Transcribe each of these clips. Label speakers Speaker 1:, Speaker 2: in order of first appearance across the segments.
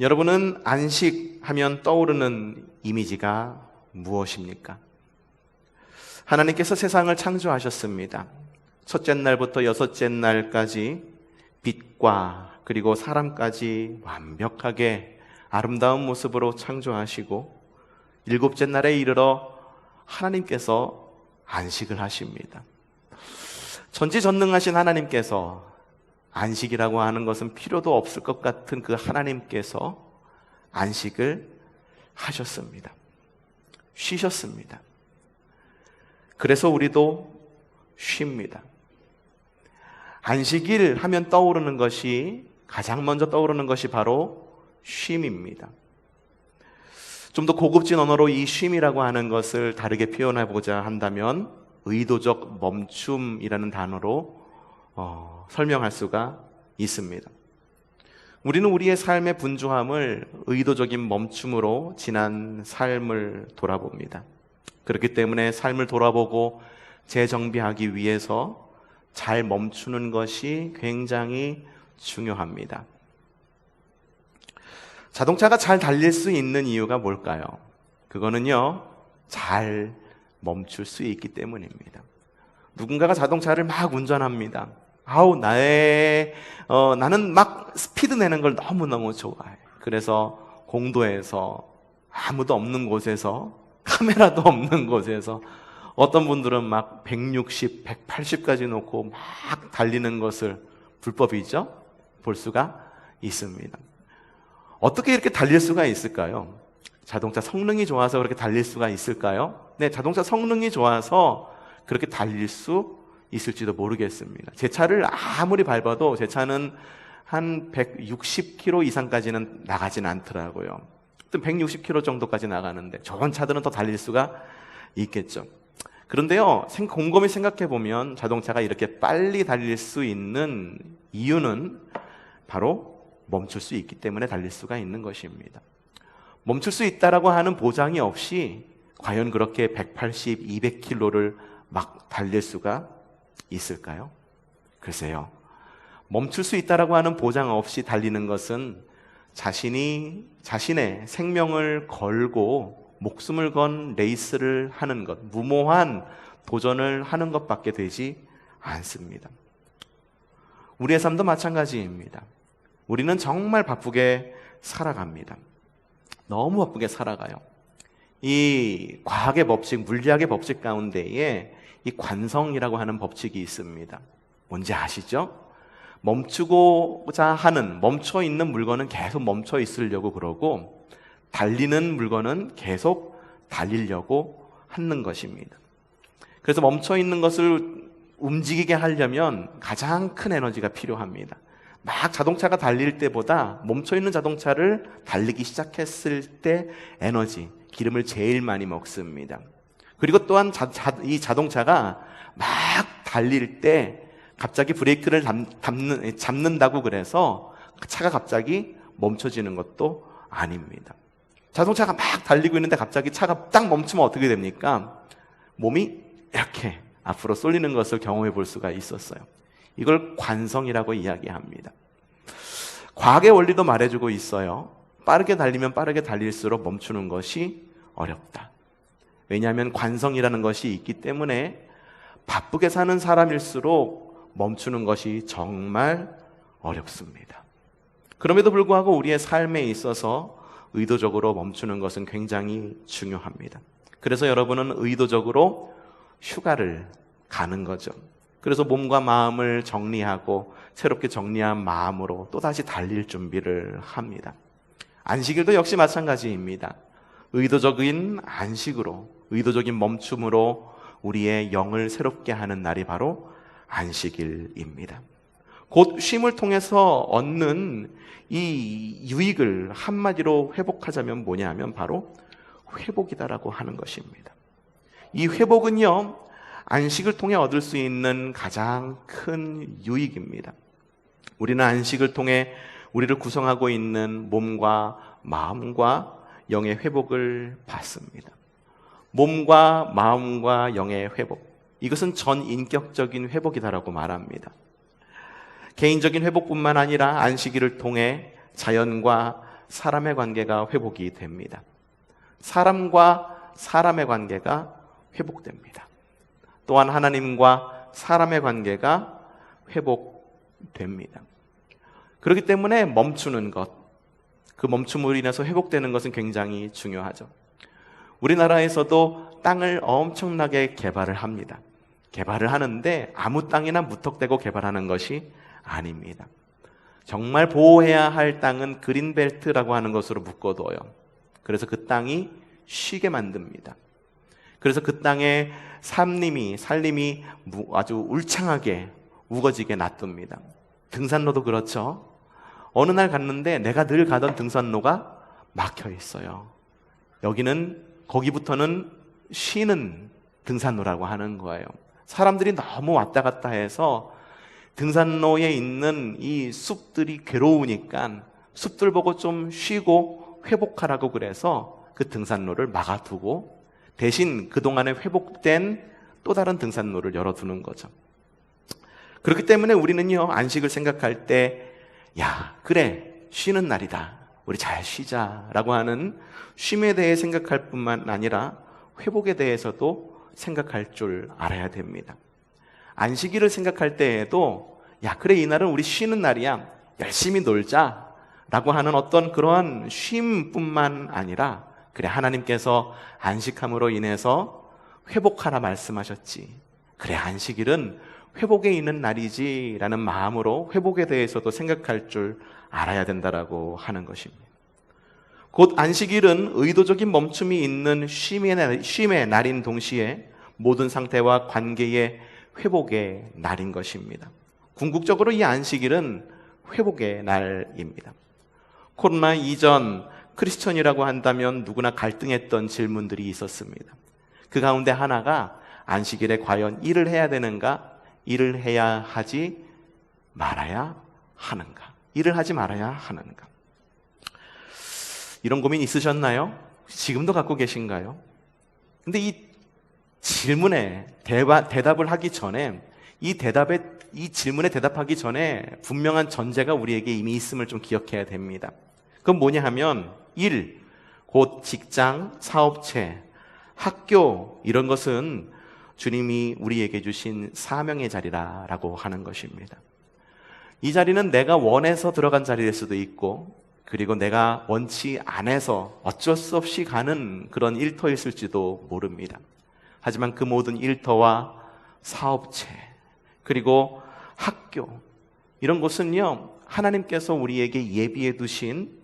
Speaker 1: 여러분은 안식하면 떠오르는 이미지가 무엇입니까? 하나님께서 세상을 창조하셨습니다. 첫째 날부터 여섯째 날까지 빛과 그리고 사람까지 완벽하게 아름다운 모습으로 창조하시고 일곱째 날에 이르러 하나님께서 안식을 하십니다. 전지전능하신 하나님께서 안식이라고 하는 것은 필요도 없을 것 같은 그 하나님께서 안식을 하셨습니다. 쉬셨습니다. 그래서 우리도 쉽니다. 안식일 하면 떠오르는 것이, 가장 먼저 떠오르는 것이 바로 쉼입니다. 좀 더 고급진 언어로 이 쉼이라고 하는 것을 다르게 표현해 보자 한다면 의도적 멈춤이라는 단어로 설명할 수가 있습니다. 우리는 우리의 삶의 분주함을 의도적인 멈춤으로 지난 삶을 돌아봅니다. 그렇기 때문에 삶을 돌아보고 재정비하기 위해서 잘 멈추는 것이 굉장히 중요합니다. 자동차가 잘 달릴 수 있는 이유가 뭘까요? 그거는요, 잘 멈출 수 있기 때문입니다. 누군가가 자동차를 막 운전합니다. 나는 막 스피드 내는 걸 너무너무 좋아해. 그래서 공도에서 아무도 없는 곳에서, 카메라도 없는 곳에서 어떤 분들은 막 160, 180까지 놓고 막 달리는 것을 불법이죠? 볼 수가 있습니다. 어떻게 이렇게 달릴 수가 있을까요? 자동차 성능이 좋아서 그렇게 달릴 수가 있을까요? 네, 자동차 성능이 좋아서 그렇게 달릴 수 있을지도 모르겠습니다. 제 차를 아무리 밟아도 제 차는 한 160km 이상까지는 나가진 않더라고요. 160km 정도까지 나가는데 좋은 차들은 더 달릴 수가 있겠죠. 그런데요, 곰곰이 생각해 보면 자동차가 이렇게 빨리 달릴 수 있는 이유는 바로 멈출 수 있기 때문에 달릴 수가 있는 것입니다. 멈출 수 있다라고 하는 보장이 없이 과연 그렇게 180, 200km를 막 달릴 수가 있을까요? 글쎄요. 멈출 수 있다라고 하는 보장 없이 달리는 것은 자신의 생명을 걸고 목숨을 건 레이스를 하는 것, 무모한 도전을 하는 것밖에 되지 않습니다. 우리의 삶도 마찬가지입니다. 우리는 정말 바쁘게 살아갑니다. 너무 바쁘게 살아가요. 이 과학의 법칙, 물리학의 법칙 가운데에 이 관성이라고 하는 법칙이 있습니다. 뭔지 아시죠? 멈추고자 하는, 멈춰 있는 물건은 계속 멈춰 있으려고 그러고 달리는 물건은 계속 달리려고 하는 것입니다. 그래서 멈춰 있는 것을 움직이게 하려면 가장 큰 에너지가 필요합니다. 막 자동차가 달릴 때보다 멈춰있는 자동차를 달리기 시작했을 때 에너지, 기름을 제일 많이 먹습니다. 그리고 또한 이 자동차가 막 달릴 때 갑자기 브레이크를 잡는다고 그래서 차가 갑자기 멈춰지는 것도 아닙니다. 자동차가 막 달리고 있는데 갑자기 차가 딱 멈추면 어떻게 됩니까? 몸이 이렇게 앞으로 쏠리는 것을 경험해 볼 수가 있었어요. 이걸 관성이라고 이야기합니다. 과학의 원리도 말해주고 있어요. 빠르게 달리면 빠르게 달릴수록 멈추는 것이 어렵다. 왜냐하면 관성이라는 것이 있기 때문에 바쁘게 사는 사람일수록 멈추는 것이 정말 어렵습니다. 그럼에도 불구하고 우리의 삶에 있어서 의도적으로 멈추는 것은 굉장히 중요합니다. 그래서 여러분은 의도적으로 휴가를 가는 거죠. 그래서 몸과 마음을 정리하고 새롭게 정리한 마음으로 또다시 달릴 준비를 합니다. 안식일도 역시 마찬가지입니다. 의도적인 안식으로, 의도적인 멈춤으로 우리의 영을 새롭게 하는 날이 바로 안식일입니다. 곧 쉼을 통해서 얻는 이 유익을 한마디로 회복하자면 뭐냐면 바로 회복이다라고 하는 것입니다. 이 회복은요, 안식을 통해 얻을 수 있는 가장 큰 유익입니다. 우리는 안식을 통해 우리를 구성하고 있는 몸과 마음과 영의 회복을 받습니다. 몸과 마음과 영의 회복, 이것은 전인격적인 회복이다라고 말합니다. 개인적인 회복뿐만 아니라 안식일을 통해 자연과 사람의 관계가 회복이 됩니다. 사람과 사람의 관계가 회복됩니다. 또한 하나님과 사람의 관계가 회복됩니다. 그렇기 때문에 멈추는 것, 그 멈춤으로 인해서 회복되는 것은 굉장히 중요하죠. 우리나라에서도 땅을 엄청나게 개발을 합니다. 개발을 하는데 아무 땅이나 무턱대고 개발하는 것이 아닙니다. 정말 보호해야 할 땅은 그린벨트라고 하는 것으로 묶어둬요. 그래서 그 땅이 쉬게 만듭니다. 그래서 그 땅에 살림이 아주 울창하게 우거지게 놔둡니다. 등산로도 그렇죠. 어느 날 갔는데 내가 늘 가던 등산로가 막혀 있어요. 거기부터는 쉬는 등산로라고 하는 거예요. 사람들이 너무 왔다 갔다 해서 등산로에 있는 이 숲들이 괴로우니까 숲들 보고 좀 쉬고 회복하라고 그래서 그 등산로를 막아두고 대신 그동안에 회복된 또 다른 등산로를 열어두는 거죠. 그렇기 때문에 우리는요, 안식을 생각할 때 그래, 쉬는 날이다, 우리 잘 쉬자라고 하는 쉼에 대해 생각할 뿐만 아니라 회복에 대해서도 생각할 줄 알아야 됩니다. 안식일을 생각할 때에도 그래, 이날은 우리 쉬는 날이야, 열심히 놀자라고 하는 어떤 그러한 쉼뿐만 아니라 그래, 하나님께서 안식함으로 인해서 회복하라 말씀하셨지, 그래, 안식일은 회복에 있는 날이지 라는 마음으로 회복에 대해서도 생각할 줄 알아야 된다라고 하는 것입니다. 곧 안식일은 의도적인 멈춤이 있는 쉼의 날인 동시에 모든 상태와 관계의 회복의 날인 것입니다. 궁극적으로 이 안식일은 회복의 날입니다. 코로나 이전 크리스천이라고 한다면 누구나 갈등했던 질문들이 있었습니다. 그 가운데 하나가 안식일에 과연 일을 해야 되는가, 일을 해야 하지 말아야 하는가, 일을 하지 말아야 하는가. 이런 고민 있으셨나요? 지금도 갖고 계신가요? 근데 이 질문에 대답을 하기 전에 이 질문에 대답하기 전에 분명한 전제가 우리에게 이미 있음을 좀 기억해야 됩니다. 그건 뭐냐 하면 일, 곧 직장, 사업체, 학교, 이런 것은 주님이 우리에게 주신 사명의 자리라고 하는 것입니다. 이 자리는 내가 원해서 들어간 자리일 수도 있고, 그리고 내가 원치 않아서 어쩔 수 없이 가는 그런 일터였을지도 모릅니다. 하지만 그 모든 일터와 사업체, 그리고 학교, 이런 곳은요, 하나님께서 우리에게 예비해 두신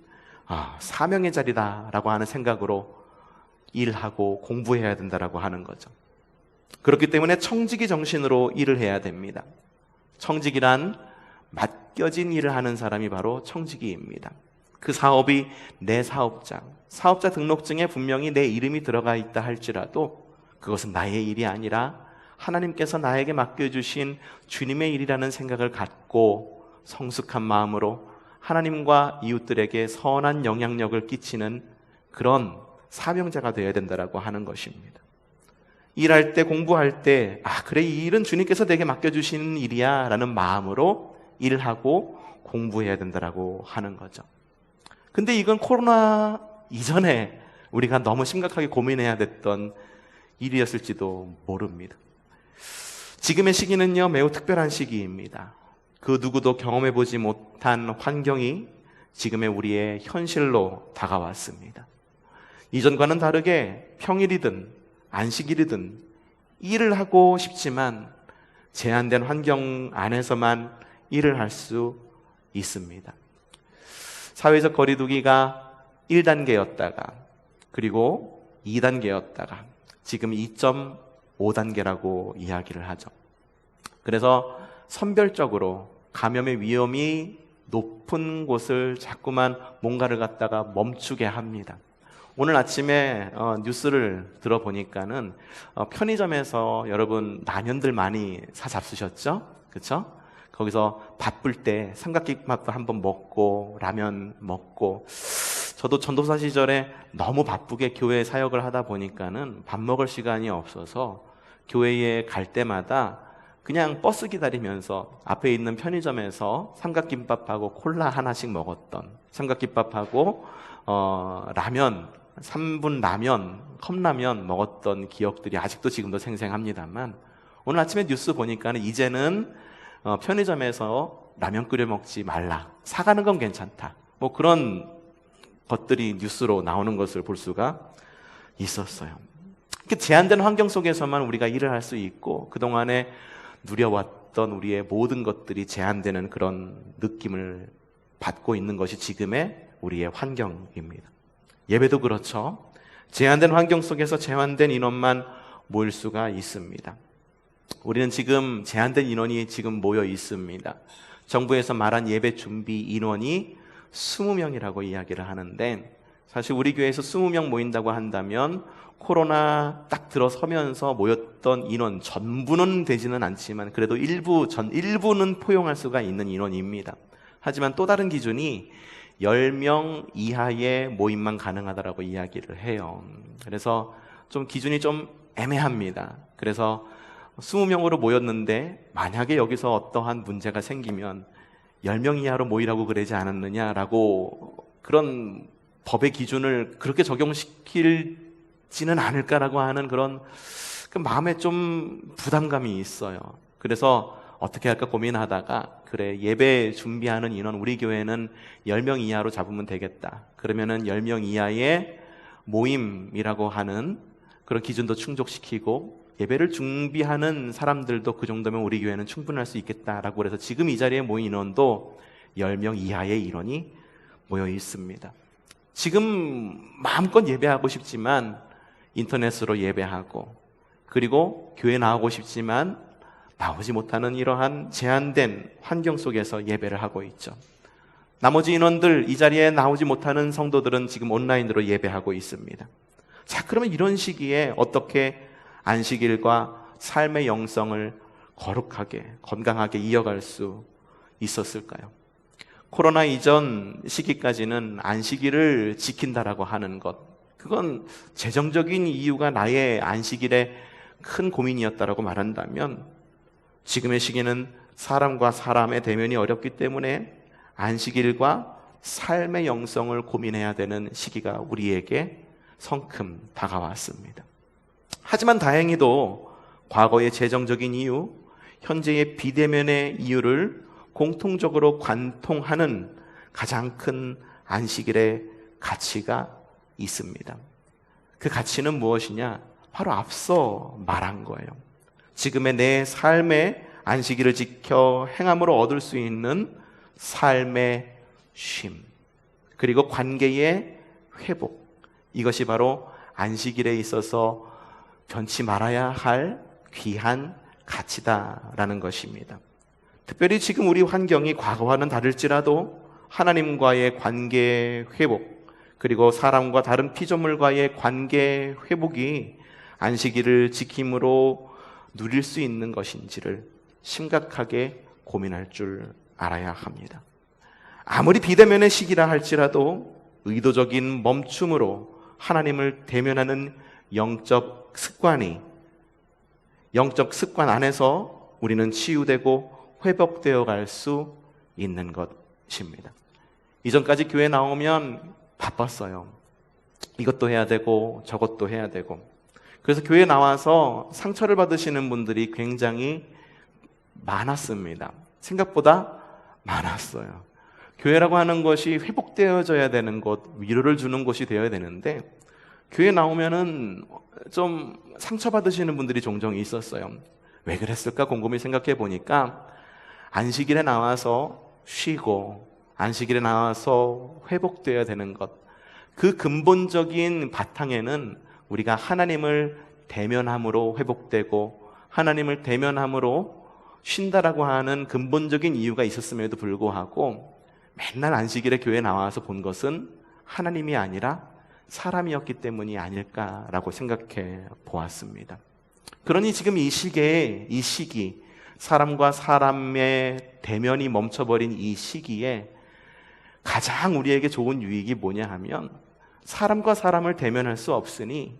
Speaker 1: 사명의 자리다라고 하는 생각으로 일하고 공부해야 된다라고 하는 거죠. 그렇기 때문에 청지기 정신으로 일을 해야 됩니다. 청지기란 맡겨진 일을 하는 사람이 바로 청지기입니다. 그 사업이 내 사업자 등록증에 분명히 내 이름이 들어가 있다 할지라도 그것은 나의 일이 아니라 하나님께서 나에게 맡겨주신 주님의 일이라는 생각을 갖고 성숙한 마음으로 하나님과 이웃들에게 선한 영향력을 끼치는 그런 사명자가 되어야 된다라고 하는 것입니다. 일할 때, 공부할 때, 그래, 이 일은 주님께서 내게 맡겨주신 일이야 라는 마음으로 일하고 공부해야 된다라고 하는 거죠. 근데 이건 코로나 이전에 우리가 너무 심각하게 고민해야 됐던 일이었을지도 모릅니다. 지금의 시기는요, 매우 특별한 시기입니다. 그 누구도 경험해보지 못한 환경이 지금의 우리의 현실로 다가왔습니다. 이전과는 다르게 평일이든 안식일이든 일을 하고 싶지만 제한된 환경 안에서만 일을 할 수 있습니다. 사회적 거리두기가 1단계였다가 그리고 2단계였다가 지금 2.5단계라고 이야기를 하죠. 그래서 선별적으로 감염의 위험이 높은 곳을 자꾸만 뭔가를 갖다가 멈추게 합니다. 오늘 아침에 뉴스를 들어보니까는 편의점에서 여러분 라면들 많이 사 잡수셨죠? 그렇죠? 거기서 바쁠 때 삼각김밥도 한번 먹고 라면 먹고, 저도 전도사 시절에 너무 바쁘게 교회 사역을 하다 보니까는 밥 먹을 시간이 없어서 교회에 갈 때마다 그냥 버스 기다리면서 앞에 있는 편의점에서 삼각김밥하고 콜라 하나씩 먹었던, 삼각김밥하고 라면, 3분 라면, 컵라면 먹었던 기억들이 아직도 지금도 생생합니다만, 오늘 아침에 뉴스 보니까는 이제는 편의점에서 라면 끓여 먹지 말라, 사가는 건 괜찮다, 뭐 그런 것들이 뉴스로 나오는 것을 볼 수가 있었어요. 제한된 환경 속에서만 우리가 일을 할 수 있고, 그동안에 누려왔던 우리의 모든 것들이 제한되는 그런 느낌을 받고 있는 것이 지금의 우리의 환경입니다. 예배도 그렇죠. 제한된 환경 속에서 제한된 인원만 모일 수가 있습니다. 우리는 지금 제한된 인원이 지금 모여 있습니다. 정부에서 말한 예배 준비 인원이 20명이라고 이야기를 하는데, 사실 우리 교회에서 20명 모인다고 한다면 코로나 딱 들어서면서 모였던 인원 전부는 되지는 않지만 그래도 일부는 포용할 수가 있는 인원입니다. 하지만 또 다른 기준이 10명 이하의 모임만 가능하다라고 이야기를 해요. 그래서 좀 기준이 좀 애매합니다. 그래서 20명으로 모였는데 만약에 여기서 어떠한 문제가 생기면 10명 이하로 모이라고 그러지 않았느냐라고, 그런 법의 기준을 그렇게 적용시킬지는 않을까라고 하는 그런 마음에 좀 부담감이 있어요. 그래서 어떻게 할까 고민하다가, 그래, 예배 준비하는 인원 우리 교회는 10명 이하로 잡으면 되겠다. 그러면은 10명 이하의 모임이라고 하는 그런 기준도 충족시키고, 예배를 준비하는 사람들도 그 정도면 우리 교회는 충분할 수 있겠다라고 해서 지금 이 자리에 모인 인원도 10명 이하의 인원이 모여 있습니다. 지금 마음껏 예배하고 싶지만 인터넷으로 예배하고, 그리고 교회 나오고 싶지만 나오지 못하는 이러한 제한된 환경 속에서 예배를 하고 있죠. 나머지 인원들, 이 자리에 나오지 못하는 성도들은 지금 온라인으로 예배하고 있습니다. 자, 그러면 이런 시기에 어떻게 안식일과 삶의 영성을 거룩하게, 건강하게 이어갈 수 있었을까요? 코로나 이전 시기까지는 안식일을 지킨다라고 하는 것, 그건 재정적인 이유가 나의 안식일에 큰 고민이었다라고 말한다면, 지금의 시기는 사람과 사람의 대면이 어렵기 때문에 안식일과 삶의 영성을 고민해야 되는 시기가 우리에게 성큼 다가왔습니다. 하지만 다행히도 과거의 재정적인 이유, 현재의 비대면의 이유를 공통적으로 관통하는 가장 큰 안식일의 가치가 있습니다. 그 가치는 무엇이냐? 바로 앞서 말한 거예요. 지금의 내 삶의 안식일을 지켜 행함으로 얻을 수 있는 삶의 쉼, 그리고 관계의 회복, 이것이 바로 안식일에 있어서 변치 말아야 할 귀한 가치다라는 것입니다. 특별히 지금 우리 환경이 과거와는 다를지라도 하나님과의 관계 회복, 그리고 사람과 다른 피조물과의 관계 회복이 안식일을 지킴으로 누릴 수 있는 것인지를 심각하게 고민할 줄 알아야 합니다. 아무리 비대면의 시기라 할지라도 의도적인 멈춤으로 하나님을 대면하는 영적 습관 안에서 우리는 치유되고 회복되어 갈 수 있는 것입니다. 이전까지 교회 나오면 바빴어요. 이것도 해야 되고 저것도 해야 되고. 그래서 교회 나와서 상처를 받으시는 분들이 굉장히 많았습니다. 생각보다 많았어요. 교회라고 하는 것이 회복되어져야 되는 곳, 위로를 주는 곳이 되어야 되는데, 교회 나오면은 좀 상처받으시는 분들이 종종 있었어요. 왜 그랬을까 곰곰이 생각해 보니까, 안식일에 나와서 쉬고 안식일에 나와서 회복되어야 되는 것, 그 근본적인 바탕에는 우리가 하나님을 대면함으로 회복되고 하나님을 대면함으로 쉰다라고 하는 근본적인 이유가 있었음에도 불구하고 맨날 안식일에 교회 나와서 본 것은 하나님이 아니라 사람이었기 때문이 아닐까라고 생각해 보았습니다. 그러니 지금 이 시기, 사람과 사람의 대면이 멈춰버린 이 시기에 가장 우리에게 좋은 유익이 뭐냐 하면, 사람과 사람을 대면할 수 없으니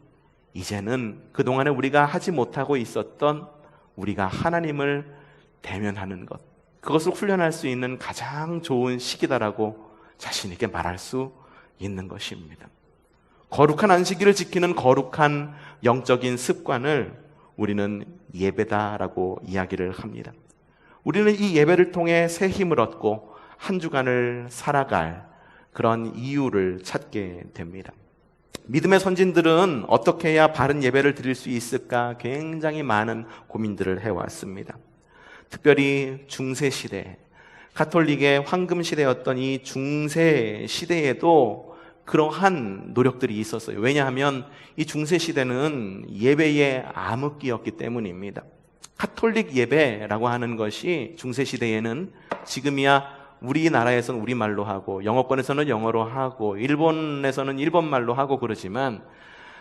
Speaker 1: 이제는 그동안에 우리가 하지 못하고 있었던 우리가 하나님을 대면하는 것, 그것을 훈련할 수 있는 가장 좋은 시기다라고 자신 있게 말할 수 있는 것입니다. 거룩한 안식일을 지키는 거룩한 영적인 습관을 우리는 예배다라고 이야기를 합니다. 우리는 이 예배를 통해 새 힘을 얻고 한 주간을 살아갈 그런 이유를 찾게 됩니다. 믿음의 선진들은 어떻게 해야 바른 예배를 드릴 수 있을까 굉장히 많은 고민들을 해왔습니다. 특별히 중세시대, 가톨릭의 황금시대였던 이 중세시대에도 그러한 노력들이 있었어요. 왜냐하면 이 중세시대는 예배의 암흑기였기 때문입니다. 가톨릭 예배라고 하는 것이 중세시대에는 지금이야 우리나라에서는 우리말로 하고 영어권에서는 영어로 하고 일본에서는 일본말로 하고 그러지만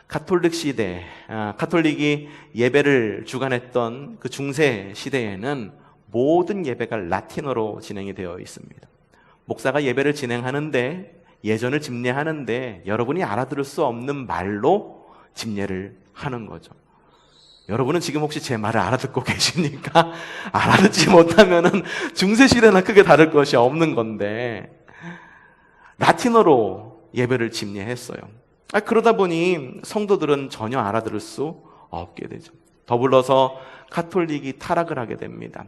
Speaker 1: 가톨릭 시대, 가톨릭이 예배를 주관했던 그 중세 시대에는 모든 예배가 라틴어로 진행이 되어 있습니다. 목사가 예배를 진행하는데, 예전을 집례하는데 여러분이 알아들을 수 없는 말로 집례를 하는 거죠. 여러분은 지금 혹시 제 말을 알아듣고 계십니까? 알아듣지 못하면은 중세시대나 크게 다를 것이 없는 건데 라틴어로 예배를 집례했어요. 그러다 보니 성도들은 전혀 알아들을 수 없게 되죠. 더불어서 가톨릭이 타락을 하게 됩니다.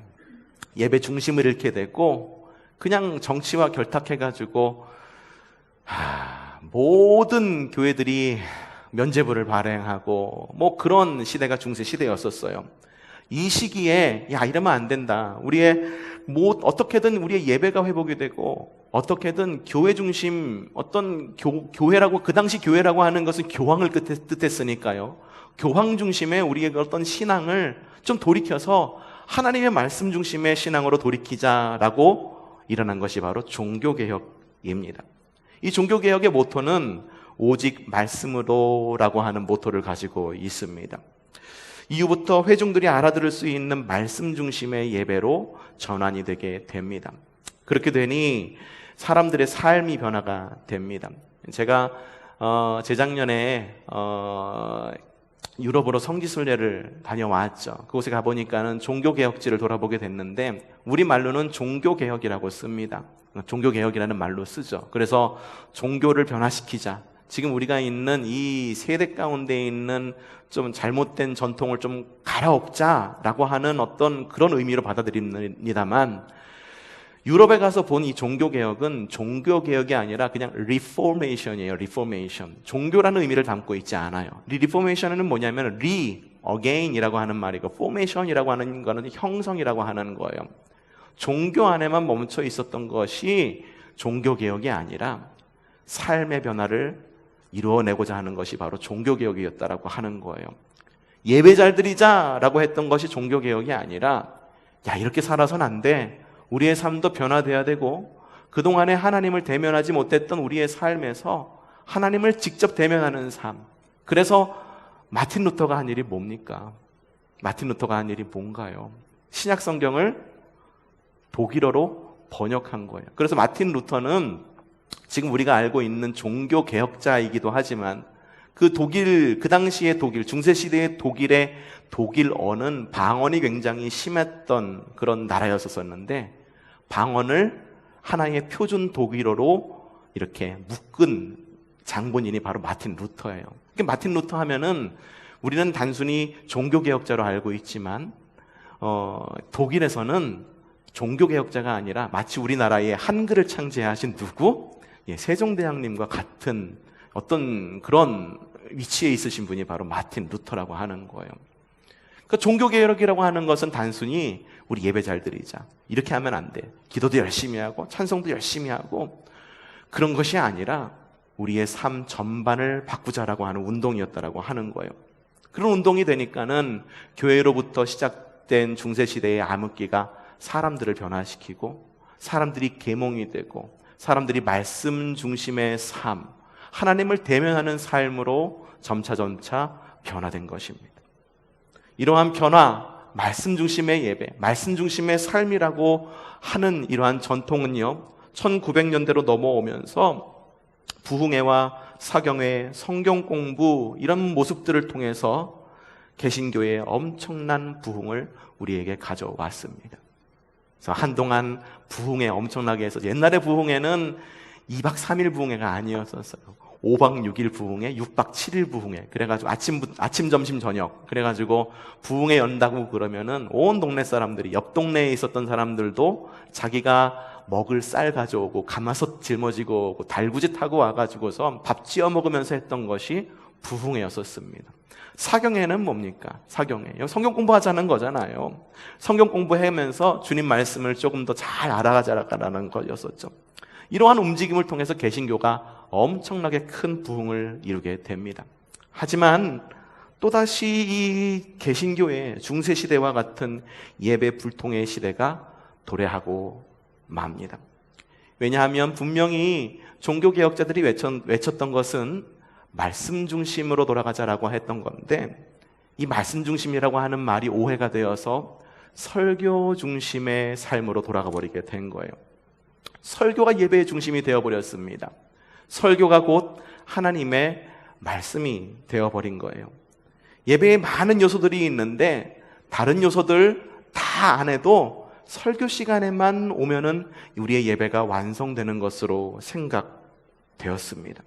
Speaker 1: 예배 중심을 잃게 되고 그냥 정치와 결탁해가지고 모든 교회들이 면죄부를 발행하고 뭐 그런 시대가 중세 시대였었어요. 이 시기에 이러면 안 된다. 어떻게든 우리의 예배가 회복이 되고 어떻게든 교회 중심 어떤 교회라고 그 당시 교회라고 하는 것은 교황을 뜻했으니까요. 교황 중심의 우리의 어떤 신앙을 좀 돌이켜서 하나님의 말씀 중심의 신앙으로 돌이키자라고 일어난 것이 바로 종교개혁입니다. 이 종교개혁의 모토는 오직 말씀으로라고 하는 모토를 가지고 있습니다. 이후부터 회중들이 알아들을 수 있는 말씀 중심의 예배로 전환이 되게 됩니다. 그렇게 되니 사람들의 삶이 변화가 됩니다. 제가 재작년에 유럽으로 성지순례를 다녀왔죠. 그곳에 가보니까는 종교개혁지를 돌아보게 됐는데 우리말로는 종교개혁이라고 씁니다. 종교개혁이라는 말로 쓰죠. 그래서 종교를 변화시키자. 지금 우리가 있는 이 세대 가운데 있는 좀 잘못된 전통을 좀 갈아엎자라고 하는 어떤 그런 의미로 받아들입니다만 유럽에 가서 본 이 종교개혁은 종교개혁이 아니라 그냥 리포메이션이에요. 리포메이션. 종교라는 의미를 담고 있지 않아요. 리포메이션은 뭐냐면 again이라고 하는 말이고 formation이라고 하는 거는 형성이라고 하는 거예요. 종교 안에만 멈춰 있었던 것이 종교개혁이 아니라 삶의 변화를 이루어내고자 하는 것이 바로 종교개혁이었다라고 하는 거예요. 예배 잘 드리자라고 했던 것이 종교개혁이 아니라 이렇게 살아서는 안 돼. 우리의 삶도 변화돼야 되고 그동안에 하나님을 대면하지 못했던 우리의 삶에서 하나님을 직접 대면하는 삶. 그래서 마틴 루터가 한 일이 뭡니까? 마틴 루터가 한 일이 뭔가요? 신약 성경을 독일어로 번역한 거예요. 그래서 마틴 루터는 지금 우리가 알고 있는 종교 개혁자이기도 하지만 그 당시의 독일, 중세시대의 독일의 독일어는 방언이 굉장히 심했던 그런 나라였었는데 방언을 하나의 표준 독일어로 이렇게 묶은 장본인이 바로 마틴 루터예요. 마틴 루터 하면은 우리는 단순히 종교개혁자로 알고 있지만 독일에서는 종교개혁자가 아니라 마치 우리나라의 한글을 창제하신 누구? 세종대왕님과 같은 어떤 그런 위치에 있으신 분이 바로 마틴 루터라고 하는 거예요. 그러니까 종교개혁이라고 하는 것은 단순히 우리 예배 잘 드리자. 이렇게 하면 안 돼. 기도도 열심히 하고 찬송도 열심히 하고 그런 것이 아니라 우리의 삶 전반을 바꾸자라고 하는 운동이었다라고 하는 거예요. 그런 운동이 되니까는 교회로부터 시작된 중세시대의 암흑기가 사람들을 변화시키고 사람들이 계몽이 되고 사람들이 말씀 중심의 삶, 하나님을 대면하는 삶으로 점차 변화된 것입니다. 이러한 변화, 말씀 중심의 예배, 말씀 중심의 삶이라고 하는 이러한 전통은요, 1900년대로 넘어오면서 부흥회와 사경회, 성경 공부 이런 모습들을 통해서 개신교의 엄청난 부흥을 우리에게 가져왔습니다. 그래서 한동안 부흥회 엄청나게 해서 옛날에 부흥회는 2박 3일 부흥회가 아니었었어요. 5박 6일 부흥회, 6박 7일 부흥회. 그래가지고 아침, 점심, 저녁. 그래가지고 부흥회 연다고 그러면은 온 동네 사람들이, 옆 동네에 있었던 사람들도 자기가 먹을 쌀 가져오고 가마솥 짊어지고 오고 달구지 타고 와가지고서 밥 지어 먹으면서 했던 것이 부흥회였었습니다. 사경회는 뭡니까? 사경회. 성경 공부하자는 거잖아요. 성경 공부하면서 주님 말씀을 조금 더 잘 알아가자라는 거였었죠. 이러한 움직임을 통해서 개신교가 엄청나게 큰 부흥을 이루게 됩니다. 하지만 또다시 이 개신교의 중세시대와 같은 예배 불통의 시대가 도래하고 맙니다. 왜냐하면 분명히 종교개혁자들이 외쳤던 것은 말씀 중심으로 돌아가자라고 했던 건데, 이 말씀 중심이라고 하는 말이 오해가 되어서 설교 중심의 삶으로 돌아가 버리게 된 거예요. 설교가 예배의 중심이 되어버렸습니다. 설교가 곧 하나님의 말씀이 되어버린 거예요. 예배에 많은 요소들이 있는데 다른 요소들 다 안 해도 설교 시간에만 오면은 우리의 예배가 완성되는 것으로 생각되었습니다.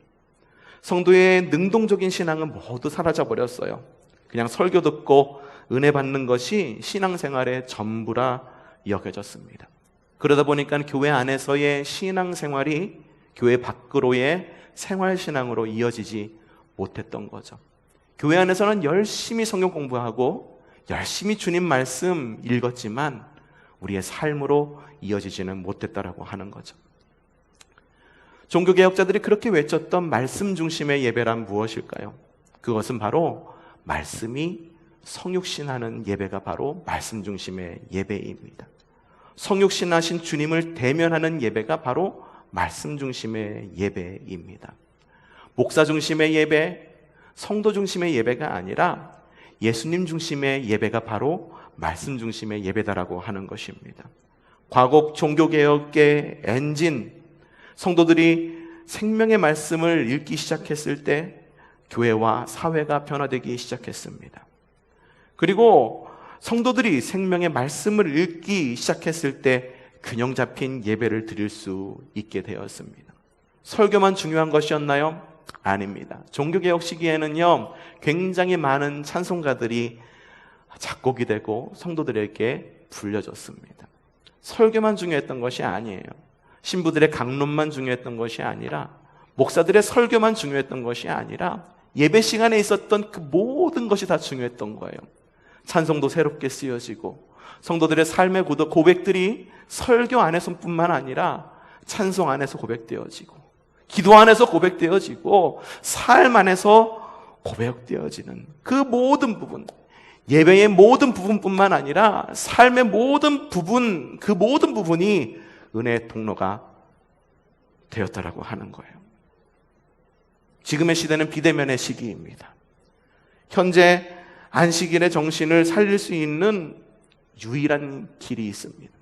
Speaker 1: 성도의 능동적인 신앙은 모두 사라져버렸어요. 그냥 설교 듣고 은혜 받는 것이 신앙생활의 전부라 여겨졌습니다. 그러다 보니까 교회 안에서의 신앙생활이 교회 밖으로의 생활신앙으로 이어지지 못했던 거죠. 교회 안에서는 열심히 성경 공부하고 열심히 주님 말씀 읽었지만 우리의 삶으로 이어지지는 못했다라고 하는 거죠. 종교개혁자들이 그렇게 외쳤던 말씀 중심의 예배란 무엇일까요? 그것은 바로 말씀이 성육신하는 예배가 바로 말씀 중심의 예배입니다. 성육신하신 주님을 대면하는 예배가 바로 말씀 중심의 예배입니다. 목사 중심의 예배, 성도 중심의 예배가 아니라 예수님 중심의 예배가 바로 말씀 중심의 예배다라고 하는 것입니다. 과거 종교개혁의 엔진, 성도들이 생명의 말씀을 읽기 시작했을 때 교회와 사회가 변화되기 시작했습니다. 그리고 성도들이 생명의 말씀을 읽기 시작했을 때 균형 잡힌 예배를 드릴 수 있게 되었습니다. 설교만 중요한 것이었나요? 아닙니다. 종교개혁 시기에는요, 굉장히 많은 찬송가들이 작곡이 되고 성도들에게 불려졌습니다. 설교만 중요했던 것이 아니에요. 신부들의 강론만 중요했던 것이 아니라, 목사들의 설교만 중요했던 것이 아니라 예배 시간에 있었던 그 모든 것이 다 중요했던 거예요. 찬송도 새롭게 쓰여지고 성도들의 삶의 고백들이 설교 안에서뿐만 아니라 찬송 안에서 고백되어지고 기도 안에서 고백되어지고 삶 안에서 고백되어지는 그 모든 부분, 예배의 모든 부분뿐만 아니라 삶의 모든 부분, 그 모든 부분이 은혜의 통로가 되었다라고 하는 거예요. 지금의 시대는 비대면의 시기입니다. 현재 안식일의 정신을 살릴 수 있는 유일한 길이 있습니다.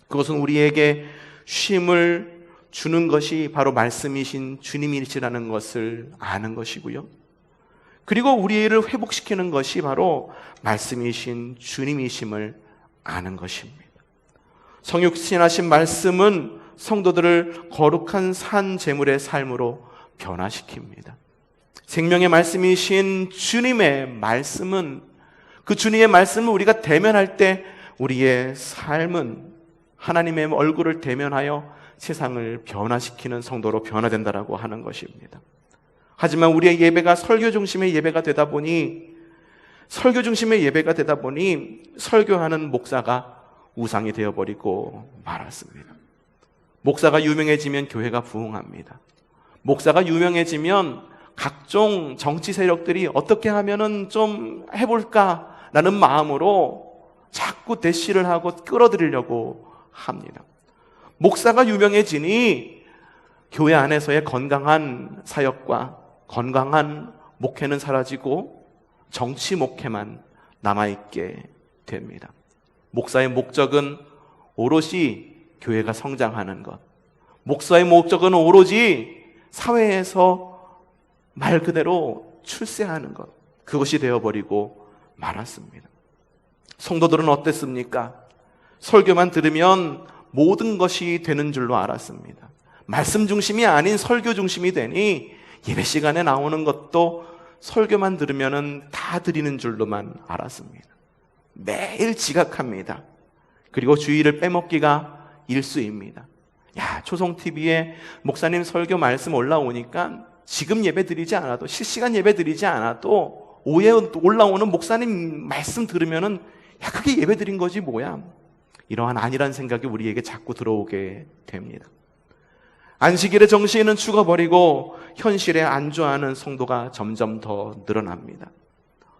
Speaker 1: 그것은 우리에게 쉼을 주는 것이 바로 말씀이신 주님이시라는 것을 아는 것이고요. 그리고 우리를 회복시키는 것이 바로 말씀이신 주님이심을 아는 것입니다. 성육신하신 말씀은 성도들을 거룩한 산 제물의 삶으로 변화시킵니다. 생명의 말씀이신 주님의 말씀은, 그 주님의 말씀을 우리가 대면할 때 우리의 삶은 하나님의 얼굴을 대면하여 세상을 변화시키는 성도로 변화된다라고 하는 것입니다. 하지만 우리의 예배가 설교 중심의 예배가 되다 보니 설교하는 목사가 우상이 되어버리고 말았습니다. 목사가 유명해지면 교회가 부흥합니다. 목사가 유명해지면 각종 정치 세력들이 어떻게 하면은 좀 해볼까라는 마음으로 자꾸 대시를 하고 끌어들이려고 합니다. 목사가 유명해지니 교회 안에서의 건강한 사역과 건강한 목회는 사라지고 정치 목회만 남아있게 됩니다. 목사의 목적은 오롯이 교회가 성장하는 것, 목사의 목적은 오로지 사회에서 말 그대로 출세하는 것, 그것이 되어버리고 말았습니다. 성도들은 어땠습니까? 설교만 들으면 모든 것이 되는 줄로 알았습니다. 말씀 중심이 아닌 설교 중심이 되니 예배 시간에 나오는 것도 설교만 들으면 다 드리는 줄로만 알았습니다. 매일 지각합니다. 그리고 주일을 빼먹기가 일쑤입니다. 초성TV에 목사님 설교 말씀 올라오니까 지금 예배 드리지 않아도, 실시간 예배 드리지 않아도 오후에 올라오는 목사님 말씀 들으면은 그게 예배 드린 거지 뭐야. 이러한 아니란 생각이 우리에게 자꾸 들어오게 됩니다. 안식일의 정신은 죽어버리고 현실에 안주하는 성도가 점점 더 늘어납니다.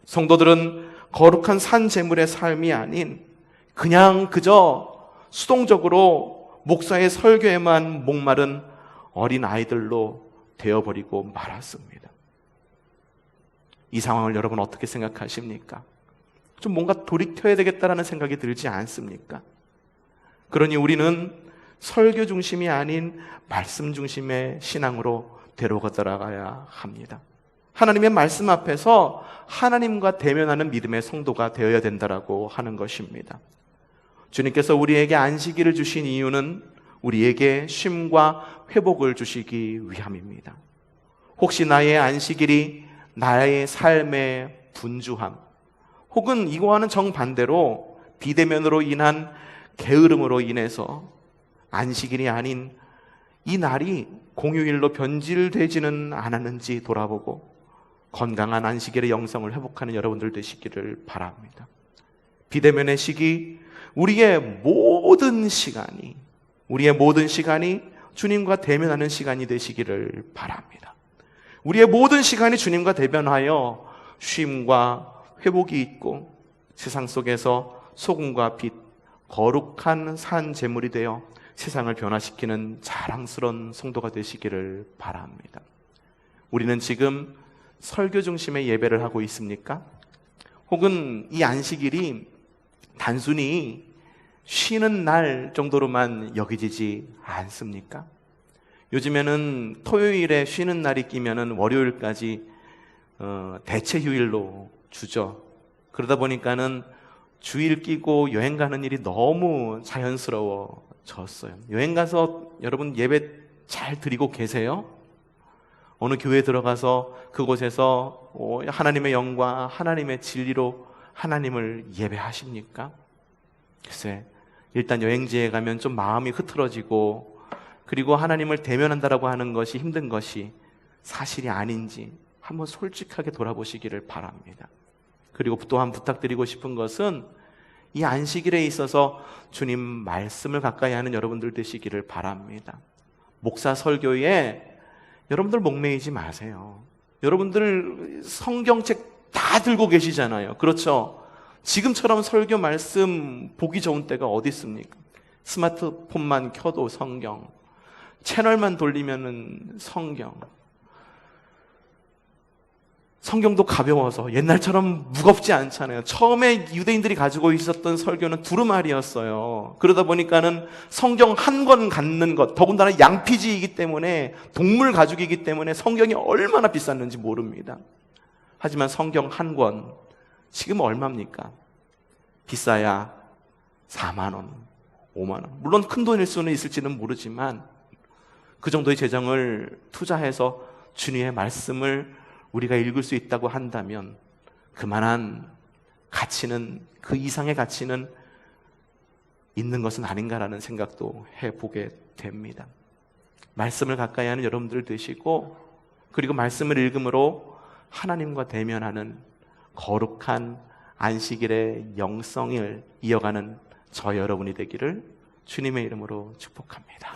Speaker 1: 성도들은 거룩한 산 제물의 삶이 아닌 그저 수동적으로 목사의 설교에만 목마른 어린 아이들로 되어버리고 말았습니다. 이 상황을 여러분 어떻게 생각하십니까? 좀 뭔가 돌이켜야 되겠다라는 생각이 들지 않습니까? 그러니 우리는 설교 중심이 아닌 말씀 중심의 신앙으로 데려가야 합니다. 하나님의 말씀 앞에서 하나님과 대면하는 믿음의 성도가 되어야 된다라고 하는 것입니다. 주님께서 우리에게 안식일을 주신 이유는 우리에게 쉼과 회복을 주시기 위함입니다. 혹시 나의 안식일이 나의 삶의 분주함, 혹은 이거와는 정반대로 비대면으로 인한 게으름으로 인해서 안식일이 아닌 이 날이 공휴일로 변질되지는 않았는지 돌아보고 건강한 안식일의 영성을 회복하는 여러분들 되시기를 바랍니다. 비대면의 시기, 우리의 모든 시간이 주님과 대면하는 시간이 되시기를 바랍니다. 우리의 모든 시간이 주님과 대면하여 쉼과 회복이 있고 세상 속에서 소금과 빛, 거룩한 산 제물이 되어 세상을 변화시키는 자랑스러운 성도가 되시기를 바랍니다. 우리는 지금 설교 중심의 예배를 하고 있습니까? 혹은 이 안식일이 단순히 쉬는 날 정도로만 여겨지지 않습니까? 요즘에는 토요일에 쉬는 날이 끼면은 월요일까지 대체 휴일로 주죠. 그러다 보니까는 주일 끼고 여행 가는 일이 너무 자연스러워졌어요. 여행 가서 여러분 예배 잘 드리고 계세요? 어느 교회 들어가서 그곳에서 하나님의 영과 하나님의 진리로 하나님을 예배하십니까? 글쎄, 일단 여행지에 가면 좀 마음이 흐트러지고 그리고 하나님을 대면한다라고 하는 것이 힘든 것이 사실이 아닌지 한번 솔직하게 돌아보시기를 바랍니다. 그리고 또한 부탁드리고 싶은 것은 이 안식일에 있어서 주님 말씀을 가까이 하는 여러분들 되시기를 바랍니다. 목사 설교에 여러분들 목매이지 마세요. 여러분들 성경책 다 들고 계시잖아요. 그렇죠? 지금처럼 설교 말씀 보기 좋은 때가 어디 있습니까? 스마트폰만 켜도 성경, 채널만 돌리면은 성경도 가벼워서 옛날처럼 무겁지 않잖아요. 처음에 유대인들이 가지고 있었던 설교는 두루마리였어요. 그러다 보니까는 성경 한 권 갖는 것, 더군다나 양피지이기 때문에, 동물 가죽이기 때문에 성경이 얼마나 비쌌는지 모릅니다. 하지만 성경 한 권 지금 얼마입니까? 비싸야 4만 원, 5만 원. 물론 큰 돈일 수는 있을지는 모르지만 그 정도의 재정을 투자해서 주님의 말씀을 우리가 읽을 수 있다고 한다면 그만한 가치는, 그 이상의 가치는 있는 것은 아닌가라는 생각도 해보게 됩니다. 말씀을 가까이 하는 여러분들 되시고, 그리고 말씀을 읽음으로 하나님과 대면하는 거룩한 안식일의 영성을 이어가는 저 여러분이 되기를 주님의 이름으로 축복합니다.